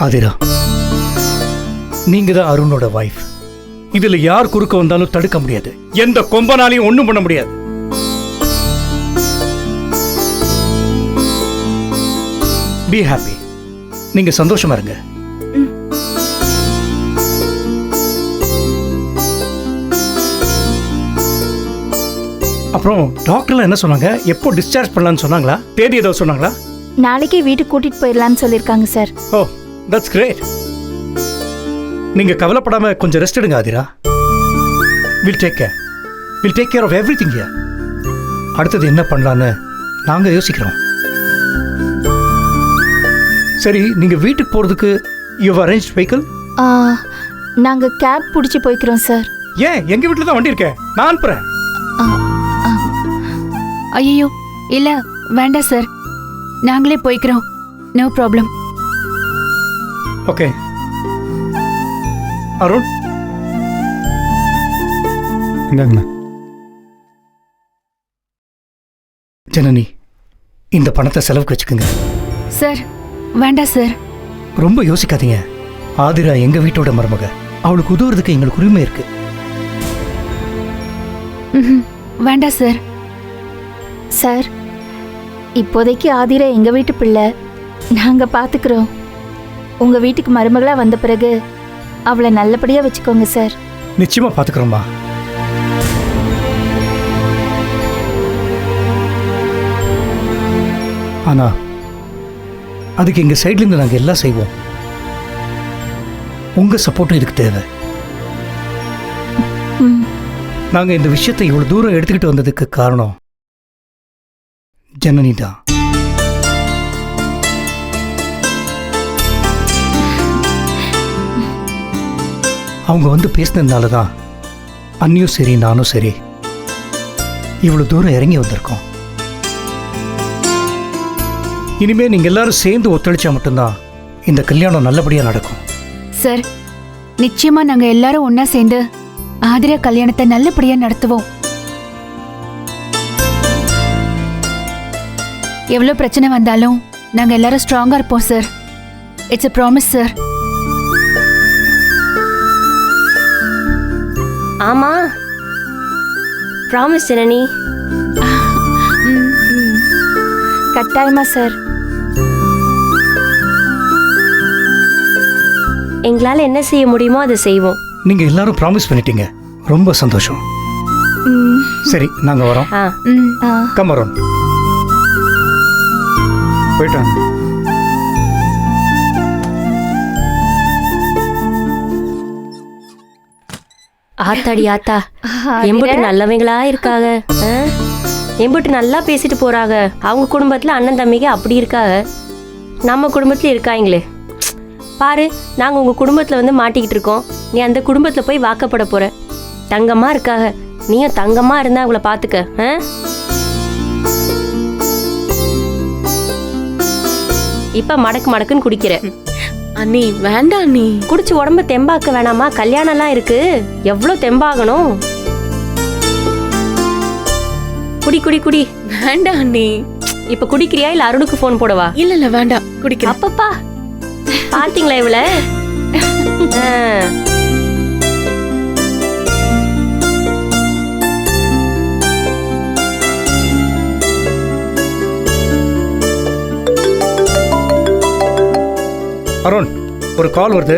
ஆதிரா, நீங்க தான் அருணோட வைஃப். இதுல யார் குறுக்க வந்தாலும் தடுக்க முடியாது. எந்த கொம்பனாலையும் ஒண்ணும் பண்ண முடியாது. Be happy. நீங்க சந்தோஷமா இருங்க. அப்புறம் டாக்டர்லாம் என்ன சொன்னாங்க? எப்போ டிஸ்சார்ஜ் பண்ணலாம்னு சொன்னாங்களா? தேதி ஏதோ சொன்னாங்களா? நாளைக்கே வீட்டுக்கு கூட்டிட்டு போயிடலாம்னு சொல்லிருக்காங்க சார். O, that's great. நீங்க கவலைப்படாம கொஞ்சம் ரெஸ்ட் எடுங்க Athira. Will take care of everything here. அடுத்தது என்ன பண்ணலான்னு நாங்க யோசிக்கிறோம். சரி, நீங்க வீட்டுக்கு போறதுக்கு யூ அரேஞ்ச் வெஹிக்கிள்? நாங்க கேப் பிடிச்சி போய்க்கிறோம் சார். ஏன், எங்க வீட்டுல தான் வண்டி இருக்கேன், நான் அனுப்புறேன். ஐயோ இல்ல, வேண்டாம் சார், நாங்களே போய்க்கிறோம். No problem. ஓகே அருண், இந்தாங்கண்ணா. ஜனனி, இந்த பணத்தை செலவுக்கு வச்சுக்கோங்க. சார் வேண்டாம் சார். ரொம்ப யோசிக்காதீங்க. ஆதிரா எங்க வீட்டோட மருமக. அவளுக்கு உதவுறதுக்கு எங்களுக்கு உரிமை இருக்கு. வேண்டாம் சார். சார், இப்போதைக்கு ஆதிரா எங்க வீட்டு பிள்ளை, நாங்க பாத்துக்கிறோம். உங்க வீட்டுக்கு மருமகளா வந்த பிறகு அவளை நல்லபடியா வச்சுக்கோங்க சார். நிச்சயமா பாத்துக்கிறோமா. ஆனா அதுக்கு எங்க சைட்ல இருந்து நாங்க எல்லாம் செய்வோம். உங்க சப்போர்ட்டும் இதுக்கு தேவை. நாங்க இந்த விஷயத்தை இவ்வளவு தூரம் எடுத்துக்கிட்டு வந்ததுக்கு காரணம் ஜனனி தான். அவங்க வந்து பேசினதுனால தான் அண்ணியும் சரி நானும் சரி இவ்வளவு தூரம் இறங்கி வந்திருக்கோம். இனிமே நீங்க எல்லாரும் சேர்ந்து ஒத்துழைச்சா மட்டும்தான் இந்த கல்யாணம் நல்லபடியா நடக்கும். சார், நிச்சயமா நாங்க எல்லாரும் ஒன்னா சேர்ந்து ஆதிரா கல்யாணத்தை நல்லபடியா நடத்துவோம். எவ்வளவு பிரச்சனை வந்தாலும் நாங்க எல்லாரும் ஸ்ட்ராங்கா இருப்போம் sir. It's a promise sir. ஆமா, ப்ராமிஸ் ஜனனி. கட்டாயமா சார். எங்களால் என்ன செய்ய முடியுமோ அதை செய்வோம். நீங்க எல்லாரும் ப்ராமிஸ் பண்ணிட்டீங்க, ரொம்ப சந்தோஷம். சரி, நாங்க வரோம். கம் அருண். போயிட்டு வாங்க. ஆத்தாடி ஆத்தா, எம்பிட்டு நல்லவங்களா இருக்காங்க. எம்பிட்டு நல்லா பேசிட்டு போறாங்க. அவங்க குடும்பத்துல அண்ணன் தம்பிங்க அப்படி இருக்காங்க, நம்ம குடும்பத்துல இருக்காங்களே. பாரு, நாங்க உங்க குடும்பத்துல வந்து மாட்டிக்கிட்டு இருக்கோம். நீ அந்த குடும்பத்துல போய் வாக்கப்பட போற. தங்கமா இருக்காங்க, நீயும் தங்கமா இருந்தா அவங்கள பாத்துக்க. இப்ப மடக்கு மடக்குன்னு குடிக்கிற. அண்ணி வேண்டாம் அண்ணி. குடிச்சு உடம்ப தெம்பாக்க வேணாமா? கல்யாணம் எல்லாம் இருக்கு, எவ்வளவு தெம்பாகணும். குடி குடி குடி. வேண்டாம் அண்ணி. இப்ப குடிக்கிறியா இல்ல அருணுக்கு போன் போடவா? இல்ல இல்ல வேண்டாம், குடிக்கிறேன். அப்பப்பா, பாத்தீங்களா இவள? அருண், ஒரு கால் வருது,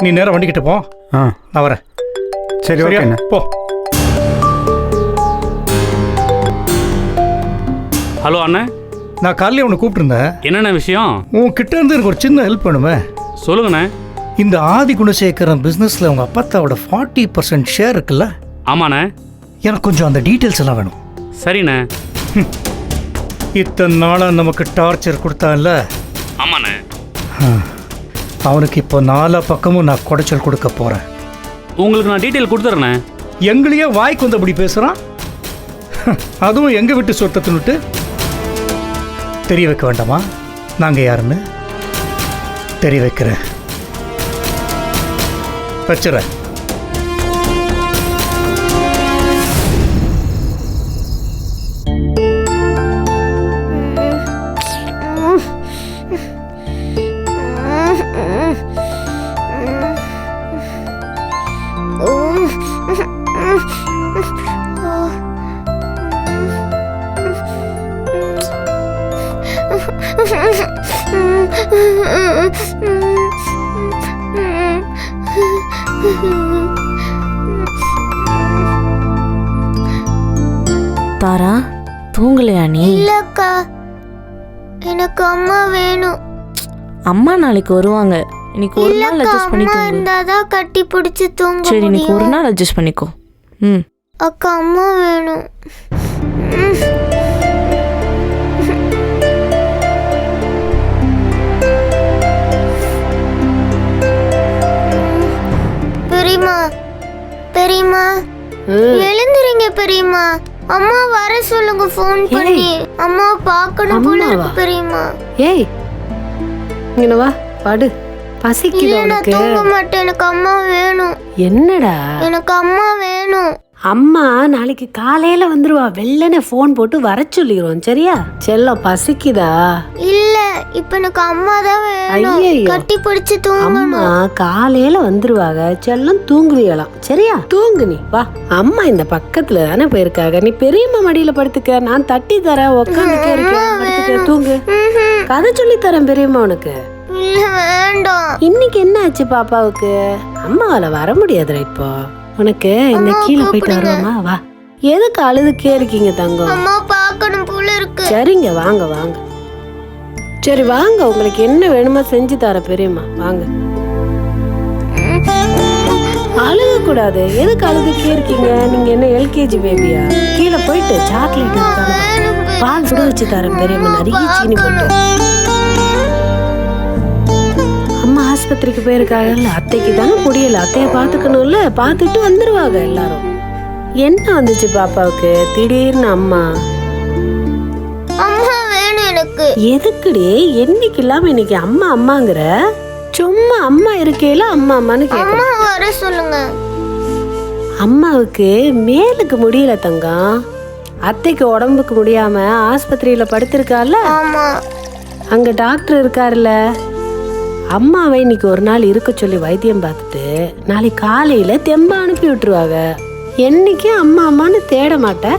நீ நேரம் வண்டிக்கிட்ட போ. நான் வரேன். சரி, ஓகே போ. ஹலோ அண்ணே. நான் காலையில் உன்னை கூப்பிட்டுருந்தேன். என்னென்ன விஷயம்? உன்கிட்ட இருந்து எனக்கு ஒரு சின்ன ஹெல்ப் வேணுமே. சொல்லுங்கண்ணே. இந்த ஆதி குணசேகரன் பிஸ்னஸில் உங்கள் அப்பாத்தாவோட 40% ஷேர் இருக்குல்ல? ஆமாண்ணே. எனக்கு கொஞ்சம் அந்த டீட்டெயில்ஸ் எல்லாம் வேணும். சரிண்ணே. இத்தனை நாளாக நமக்கு டார்ச்சர் கொடுத்தான்ல? ஆமாண்ணே. அவனுக்கு இப்போ 4 பக்கமும் நான் குடைச்சல் கொடுக்க போகிறேன். உங்களுக்கு நான் டீட்டெயில் கொடுத்துட்றேண்ணே. எங்களையே வாய்க்கு வந்தபடி பேசுகிறான். அதுவும் எங்கள் வீட்டு சொத்தை தின்னுட்டு. தெரிய வைக்க வேண்டாமா நாங்கள் யாருன்னு? தெரிய வைக்கிறேன், வச்சுறேன். தாரா தூங்கலையா நீ? இல்லக்கா, எனக்கு அம்மா வேணும். அம்மா நாளைக்கு வருவாங்க, இன்னைக்கு ஒரு நாள் அட்ஜஸ்ட் பண்ணி அம்மா தூங்கு. இருந்தாதான் கட்டி பிடிச்சு தூங்க சரி, இன்னைக்கு ஒரு முடியும். நாள் அட்ஜஸ்ட் பண்ணிக்கோ. ம். அக்கா, அம்மா வேணும். பெரியம்மா, பெரியம்மா, எழுந்துறீங்க பெரியம்மா. அம்மா வர சொல்லுங்க ஃபோன் பண்ணி. அம்மா பார்க்கணும் போல இருக்கு பெரியம்மா. ஏய், இங்க வா, படு. பசிக்குது இல்ல, நான் உனக்கு? தூங்க மாட்டேன். எனக்கு அம்மா வேணும். என்னடா? எனக்கு அம்மா வேணும். அம்மா நாளைக்கு காலையில வந்துருவா. வெள்ளனே ஃபோன் போட்டு வர சொல்லிடுவோம், சரியா? செல்லம், பசிக்குதா? இல்ல, இப்ப எனக்கு அம்மா தான் வேணும். ஐயையோ. கட்டி பிடிச்சு தூங்கணும். அம்மா காலையில வந்துருவாங்க. செல்லம், தூங்குவீங்களாம், சரியா? தூங்கு நீ, வா. அம்மா இந்த பக்கத்துல தானே போயிருக்காங்க. நீ பெரியம்மா மடியில படுத்துக்க, நான் தட்டி தரேன். உட்காந்துக்கே இருக்கேன், படுத்துக்க, தூங்கு. கதை சொல்லி தரேன் பெரியம்மா உனக்கு. இல்ல, வேண்டாம். இன்னைக்கு என்ன ஆச்சு பாப்பாவுக்கு? அம்மாவால வர முடியாதுடா இப்போ. உனக்கு இந்த அம்மா, கீழே போயிட்டு கூப்பிடுங்க. வருவோமா? வா. எதுக்கு அழுதுக்கே இருக்கீங்க தங்கம்? அம்மா பார்க்கணும் போல இருக்கு. சரிங்க, வாங்க வாங்க. சரி வாங்க, உங்களுக்கு என்ன வேணுமோ செஞ்சு தர பெரியம்மா, வாங்க. அழுக கூடாது. எதுக்கு அழுதுக்கே இருக்கீங்க? நீங்க என்ன எல்கேஜி பேபியா? கீழே போயிட்டு சாக்லேட் இருக்காங்க, பால் சுட வச்சு தரேன் பெரியம்மா, நிறைய சீனி போட்டு. அம்மா ஆஸ்பத்திரிக்கு போயிருக்காங்கல்ல, அத்தைக்கு தானே முடியல. அத்தைய பாத்துக்கணும்ல, பாத்துட்டு வந்துருவாங்க எல்லாரும். என்ன வந்துச்சு பாப்பாவுக்கு திடீர்னு? அம்மா அம்மா வேணும் எனக்கு. எதுக்குடி என்னைக்கு இல்லாம இன்னைக்கு அம்மா அம்மாங்கிற? சும்மா அம்மா இருக்கையில அம்மா அம்மான்னு கேட்க. அம்மா வர சொல்லுங்க. அம்மாவுக்கு மேலுக்கு முடியல தங்கம். அத்தைக்கு உடம்புக்கு முடியாம ஆஸ்பத்திரியில படுத்திருக்கால, ஆமா. அங்க டாக்டர் இருக்காருல்ல. அம்மாவை இன்னைக்கு ஒரு நாள் இருக்க சொல்லி வைத்தியம் பார்த்துட்டு நாளைக்கு காலையில தெம்பா அனுப்பி விட்டுருவாங்க. என்னைக்கும் அம்மா அம்மான்னு தேட மாட்டேன்.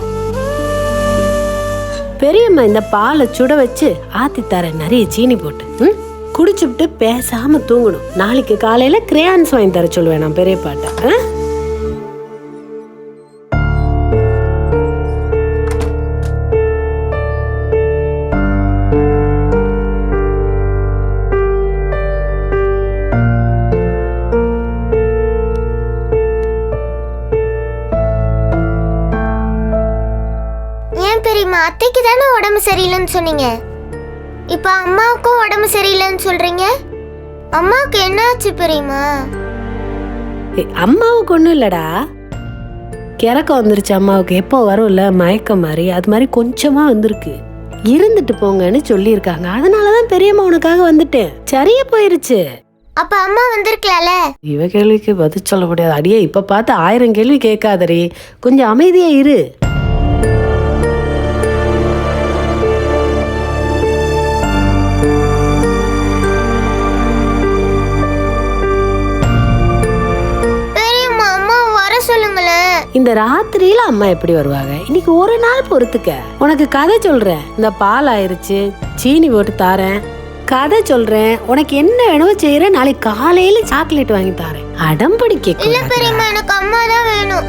பெரியம்மா இந்த பாலை சுட வச்சு ஆத்தி தர, நிறைய சீனி போட்டு குடிச்சுட்டு பேசாம தூங்கணும். நாளைக்கு காலையில கிரேயான்ஸ் வாங்கி தர சொல்லுவேன் நான் பெரியப்பாட்ட. ஏன் பெரியம்மா, அத்தைக்கு தானே உடம்பு சரியில்லைன்னு சொன்னீங்க. இப்ப அம்மாவுக்கும் உடம்பு சரியில்லைன்னு சொல்றீங்க. அம்மாவுக்கு என்ன ஆச்சு பெரியம்மா? அம்மாவுக்கு ஒண்ணும் இல்லடா, கிறக்கம் வந்துருச்சு அம்மாவுக்கு. எப்போ வரும்ல மயக்கம் மாதிரி, அது மாதிரி கொஞ்சமா வந்திருக்கு. இருந்துட்டு போங்கன்னு சொல்லியிருக்காங்க. அதனாலதான் பெரியம்மா உனக்காக வந்துட்டேன். சரியா போயிருச்சு. அப்ப அம்மா வந்திருக்கலாம்ல. இவ கேள்விக்கு பதில் சொல்ல முடியாது. அடியே, இப்ப பார்த்து 1000 கேள்வி கேட்காதடி, கொஞ்சம் அமைதியா இரு. பெரியம்மா, அம்மா வர சொல்லுங்களேன். இந்த ராத்திரியில அம்மா எப்படி வருவாங்க? இன்னைக்கு ஒரு நாள் பொறுத்துக்க. உனக்கு கதை சொல்றேன். இந்த பால் ஆயிருச்சு, சீனி போட்டு தாரேன். கதை சொல்றேன். உனக்கு என்ன வேணுமோ செய்யறேன். நாளைக்கு காலையில சாக்லேட் வாங்கி தாரேன். அடம்படி இல்ல கேட்க. பெரியம்மா, எனக்கு அம்மா தான் வேணும்.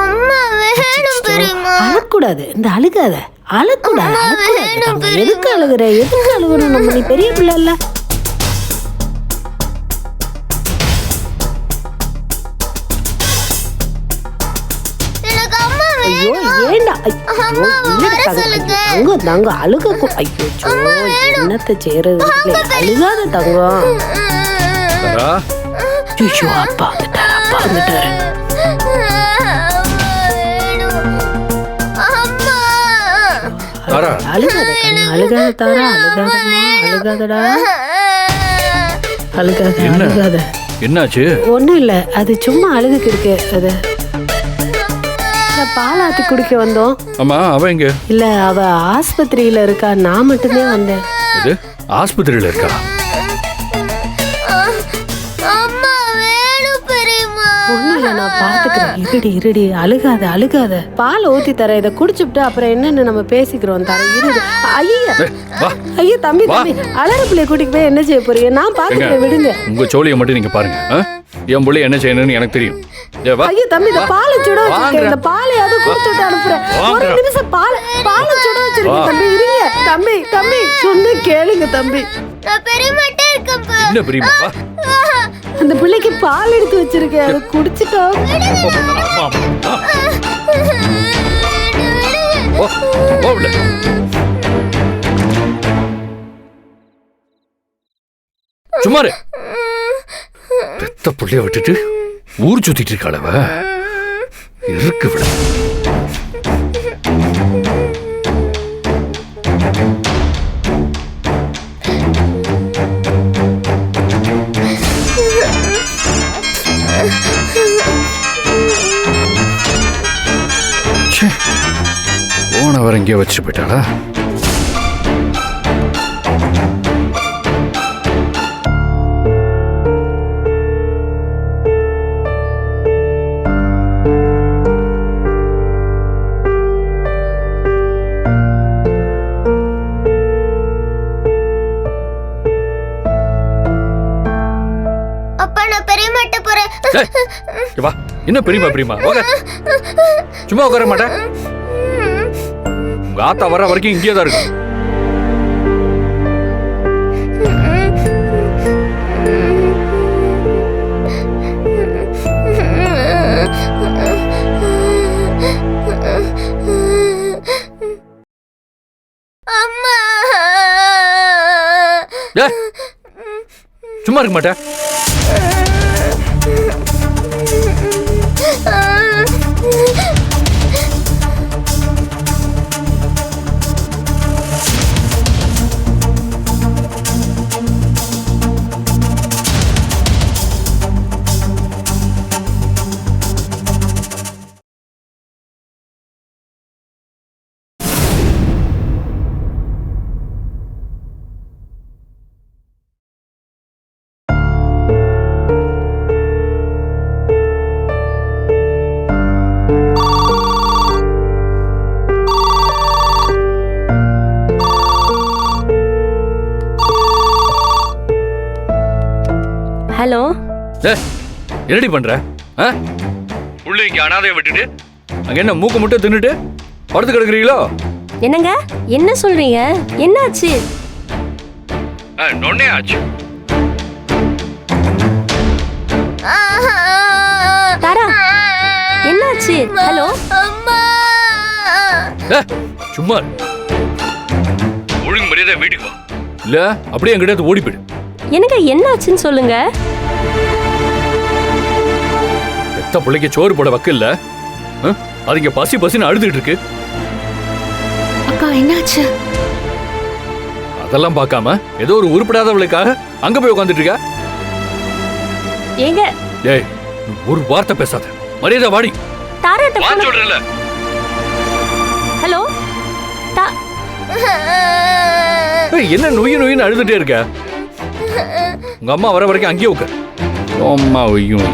அம்மா வேணும் பெரியம்மா. அழக்கூடாது. இந்த அழுகாத, அழக்கூடாது, அழக்கூடாது தங்கம். எதுக்கு அழுகுற? எதுக்கு அழுகணும்? நம்ம நீ பெரிய பிள்ளை இல்ல. எனக்கு அம்மா ஐயோ, வேணும். ஏண்டா? ஐயோ, அம்மா என்னடா வர தங்கம்? சொல்லுங்க. தங்கம் தங்கம் அழுக. ஐயோ, என்னத்தை செய்யறது? அழுகாத தங்கம். ஐயோ, அப்பா வந்துட்டாரு, அப்பா வந்துட்டாரு. அழுகாத கண்ணு, அழுகாத தாரா, அழுகாதம்மா, அழுகாதடா, அழுகாத, அழுகாத. என்னாச்சு? ஒண்ணும் இல்ல, அது சும்மா அழுகுக்கு இருக்கு. அது பாலாத்தி குடிக்க வந்தோம். அம்மா, அவ எங்க? இல்ல, அவ ஆஸ்பத்திரியில இருக்கா. நான் மட்டும்தான் வந்தேன். இது ஆஸ்பத்திரியில இருக்கா? அம்மா வேணும் நான் பாத்துக்கிறேன். இருடி அழுகாத. பால் ஊத்தி தரேன், இதை குடிச்சுட்டு அப்புறம் என்னன்னு நம்ம பேசிக்கிறோம். தரேன், இருடு. ஐயா தம்பி அலற பிள்ளைய கூட்டிட்டு போய் என்ன செய்ய போறீங்க? நான் பாத்துக்கிறேன், விடுங்க. உங்க சோழியை மட்டும் நீங்க பாருங்க. என் பிள்ளை என்ன செய்யணும்னு எனக்கு தெரியும். ஐயா தம்பி, இந்த பாலை சுட வச்சிருக்கேன். இந்த பாலையாவது கொடுத்துட்டு அனுப்புறேன். ஒரு நிமிஷம் பாலை சுட வச்சிருக்கேன் தம்பி. இருங்க தம்பி சொன்ன கேளுங்க தம்பி. நான் பெரியமாட்டே இருக்கேன். என்ன பெரியமா? அந்த பிள்ளைக்கு பால் எடுத்து வச்சிருக்கேன், அதை குடிச்சிட்டோம். சும்மாரு பெத்த பிள்ளைய விட்டுட்டு ஊர் சுத்திட்டு இருக்காளவ. இருக்கு விட. போனவர் எங்கேயோ வச்சுட்டு போயிட்டாளா? வா, என்ன பெரியமா சும்மா உட்கார மாட்டேன். உங்க ஆத்தா வர வரைக்கும் இங்கே தான் இருக்கு. சும்மா இருக்க மாட்டேன். ஹலோ. என்னடி பண்ற? உள்ள இங்க அனாதைய விட்டுட்டு அங்க என்ன மூக்கு முட்டை தின்னுட்டு படுத்து கிடக்குறீங்களோ? என்னங்க என்ன சொல்றீங்க? என்னாச்சு? நொன்னே ஆச்சு. தாரா என்னாச்சு? ஹலோ. சும்மா ஒழுங்கு மரியாதை வீட்டுக்கு வா. இல்ல அப்படியே எங்கிட்ட ஓடி போயிடு. எனக்கு என்னாச்சுன்னு சொல்லுங்க. எத்த பிள்ளைக்கு சோறு போட வக்கு இல்ல, அதுங்க பசின்னு அழுதுட்டு இருக்கு. அக்கா என்னாச்சு? அதெல்லாம் பார்க்காம ஏதோ ஒரு உருப்படாதவளுக்காக அங்க போய் உட்காந்துட்டு இருக்க. ஏங்க ஏய், ஒரு வார்த்தை பேசாத, மரியாதை வாடி. தாராட்ட சொல்றேன்ல. ஹலோ. என்ன நொய்னு அழுதுட்டே இருக்க? உங்க அம்மா வர வரைக்கும் அங்கேயே உட்கார். அம்மா ஒய்யும்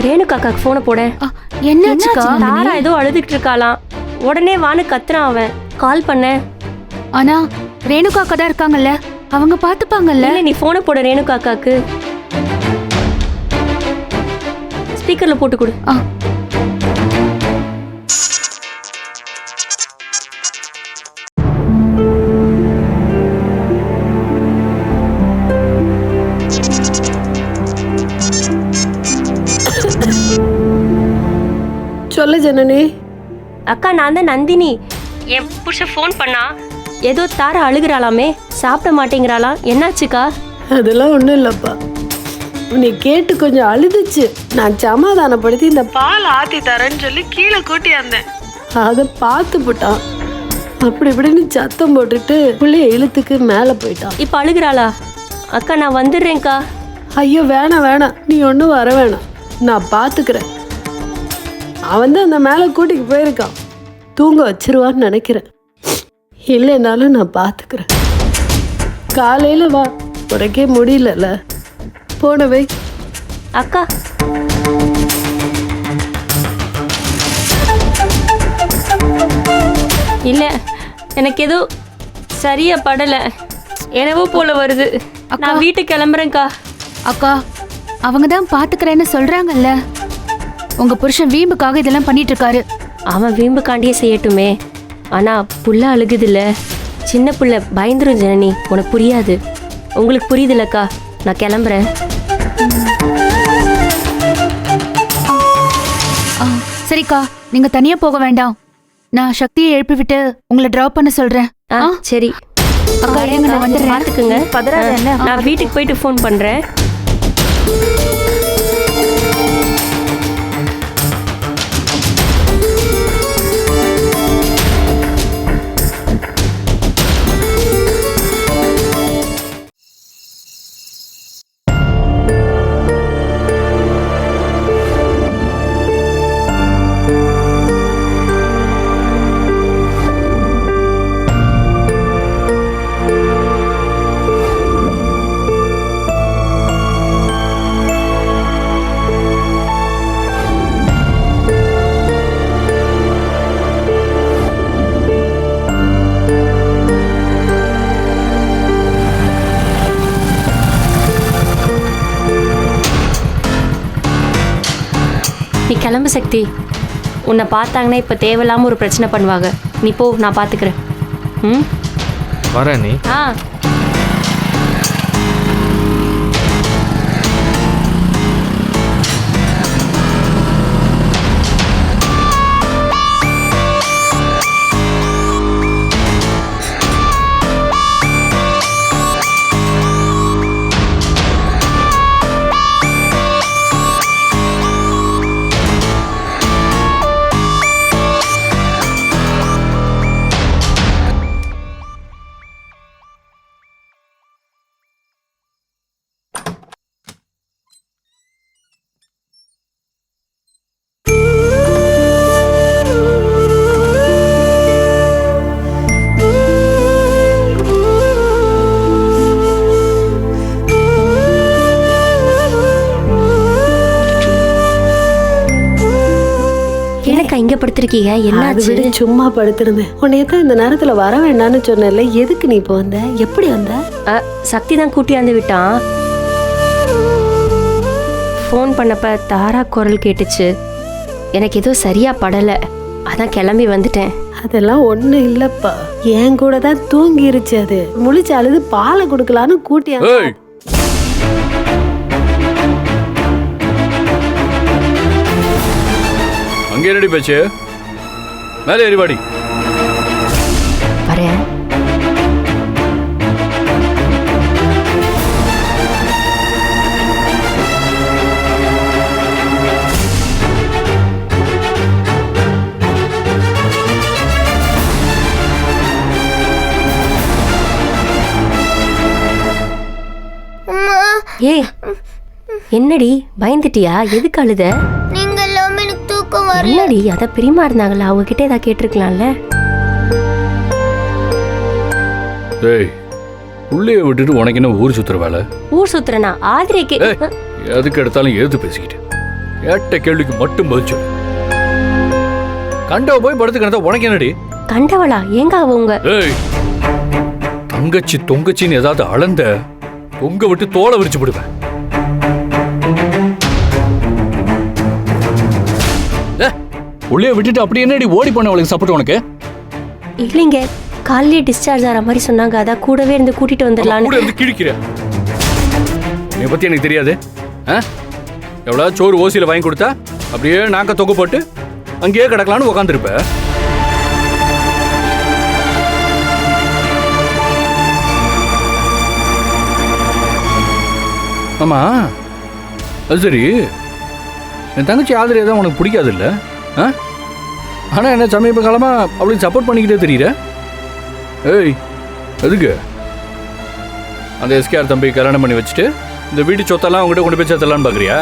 ரேணுகாக்காக்கு போன போட. என்னாச்சுக்கா? தாரா ஏதோ அழுதுட்டு இருக்காளாம். உடனே வான்னு கத்துறான் அவன். கால் பண்ண. ஆனா ரேணுகாக்கா தான் இருக்காங்கல்ல, அவங்க பாத்துப்பாங்கல்ல. நீ போன போட ரேணுகாக்காக்கு. ஸ்பீக்கர்ல போட்டு கொடு. சொல்ல ஜனனி. அக்கா நான் தான் நந்தினி. என் புருஷன் ஃபோன் பண்ணா, ஏதோ தாரா அழுகிறாளாமே, சாப்பிட மாட்டேங்கிறாளாம். என்னாச்சுக்கா? அதெல்லாம் ஒன்றும் இல்லைப்பா, உன்னை கேட்டு கொஞ்சம் அழுதுச்சு. நான் சமாதானப்படுத்தி இந்த பால் ஆற்றி தரேன்னு சொல்லி கீழே கூட்டியாந்தேன். அதை பார்த்து போட்டான். அப்படி இப்படின்னு சத்தம் போட்டுட்டு பிள்ளைய இழுத்துக்கு மேலே போயிட்டான். இப்போ அழுகிறாளா? அக்கா நான் வந்துடுறேன்க்கா. ஐயோ வேணாம், நீ ஒன்றும் வர வேணாம், நான் பார்த்துக்கிறேன். அவன் தான் அந்த மேலே கூட்டிக்கு போயிருக்கான். தூங்க வச்சிருவான்னு நினைக்கிறேன். இல்லைனாலும் நான் பார்த்துக்கிறேன். காலையில் வா, உனக்கே முடியலல்ல, போனவை. அக்கா இல்ல, எனக்கு ஏதோ சரியா படல, என்னவோ போல வருது. நான் வீட்டுக்கு கிளம்புறேன்க்கா. அக்கா, அவங்க தான் பாத்துக்கிறேன்னு சொல்றாங்கல்ல. உங்க புருஷன் வீம்புக்காக இதெல்லாம் பண்ணிட்டு இருக்காரு. அவன் வீம்புக்காண்டியே செய்யட்டுமே. ஆனா புள்ள அழுகுதுல்ல, சின்ன புள்ள பயந்துரும் ஜனனி. உனக்கு புரியாது. உங்களுக்கு புரியுதுல்லக்கா. நான் கிளம்புறேன். சரிக்கா, நீங்க தனியா போக வேண்டாம். நான் சக்தியை எழுப்பி விட்டு உங்களை டிராப் பண்ண சொல்றேன். சரி அக்கா, இருங்க, நான் வந்துடுறேன். பாத்துக்குங்க. பதறாத என்ன? நான் வீட்டுக்கு போயிட்டு ஃபோன் பண்றேன். நீ கிளம்பு சக்தி. உன்னை பார்த்தாங்கன்னா இப்போ தேவையில்லாமல் ஒரு பிரச்சனை பண்ணுவாங்க. நீ போ, நான் பார்த்துக்கிறேன். ம், வரேன் நீ. ஆ இங்க படுத்திருக்கீங்க? என்னாச்சு? சும்மா படுத்திருந்தேன். உன்னையத்தான் இந்த நேரத்துல வர வேண்டாம்னு சொன்னேன்ல, எதுக்கு நீ இப்போ வந்த? எப்படி வந்த? சக்தி தான் கூட்டியாந்து விட்டான். ஃபோன் பண்ணப்ப தாரா குரல் கேட்டுச்சு. எனக்கு ஏதோ சரியா படல, அதான் கிளம்பி வந்துட்டேன். அதெல்லாம் ஒண்ணும் இல்லப்பா, என் கூட தான் தூங்கிருச்சு. அது முழிச்சு அழுது பாலை கொடுக்கலான்னு கூட்டியா. அங்கே ரெடி பேச்சு, மேலே எரிவாடி. வரேன். ஏய், என்னடி பயந்துட்டியா? எதுக்கு அழுத? நீங்க எல்லாம் எனக்கு தூக்கம் வரல. என்னடி, அத பிரியமா இருந்தாங்களா, அவங்க கிட்ட ஏதாவது கேட்டிருக்கலாம்ல. ஏய், உள்ளே விட்டுட்டு உனக்கு என்ன ஊர் சுத்துற வேலை? ஊர் சுத்துறனா? ஆதிரைக்கு எதுக்கு எடுத்தாலும் எதிர்த்து பேசிக்கிட்டு கேட்ட கேள்விக்கு மட்டும் பதில் சொல்லு. கண்டவ போய் படுத்து கிடந்தா உனக்கு என்னடி? கண்டவளா? எங்க அவங்க? ஏய், தங்கச்சி தொங்கச்சின்னு ஏதாவது அளந்த தொங்க விட்டு தோலை விரிச்சு விடுவேன். உள்ளே விட்டுட்டு அப்படி என்னடி ஓடி பண்ண அவளுக்கு சப்போர்ட் உனக்கு? இல்லைங்க, காலையிலே டிஸ்சார்ஜ் ஆகிற மாதிரி சொன்னாங்க, அதான் கூடவே இருந்து கூட்டிட்டு வந்துடலான்னு. கூட இருந்து கிழிக்கிற நீ பத்தி எனக்கு தெரியாது. எவ்வளவு சோறு ஓசியில வாங்கி கொடுத்தா அப்படியே நாக்க தொங்க போட்டு அங்கேயே கிடக்கலான்னு உக்காந்துருப்ப. ஆமா, அது சரி, என் தங்கச்சி ஆதரவு தான் உனக்கு பிடிக்காது இல்லை? ஆனால் என்ன சமீப காலமாக அவளுக்கு சப்போர்ட் பண்ணிக்கிட்டே தெரியுற? ஏய், எதுக்கு அந்த எஸ்கேஆர் தம்பி கல்யாணம் பண்ணி வச்சுட்டு இந்த வீட்டு சொத்தெல்லாம் அவங்ககிட்ட கொண்டு போய் சேர்த்தலான்னு பார்க்குறியா?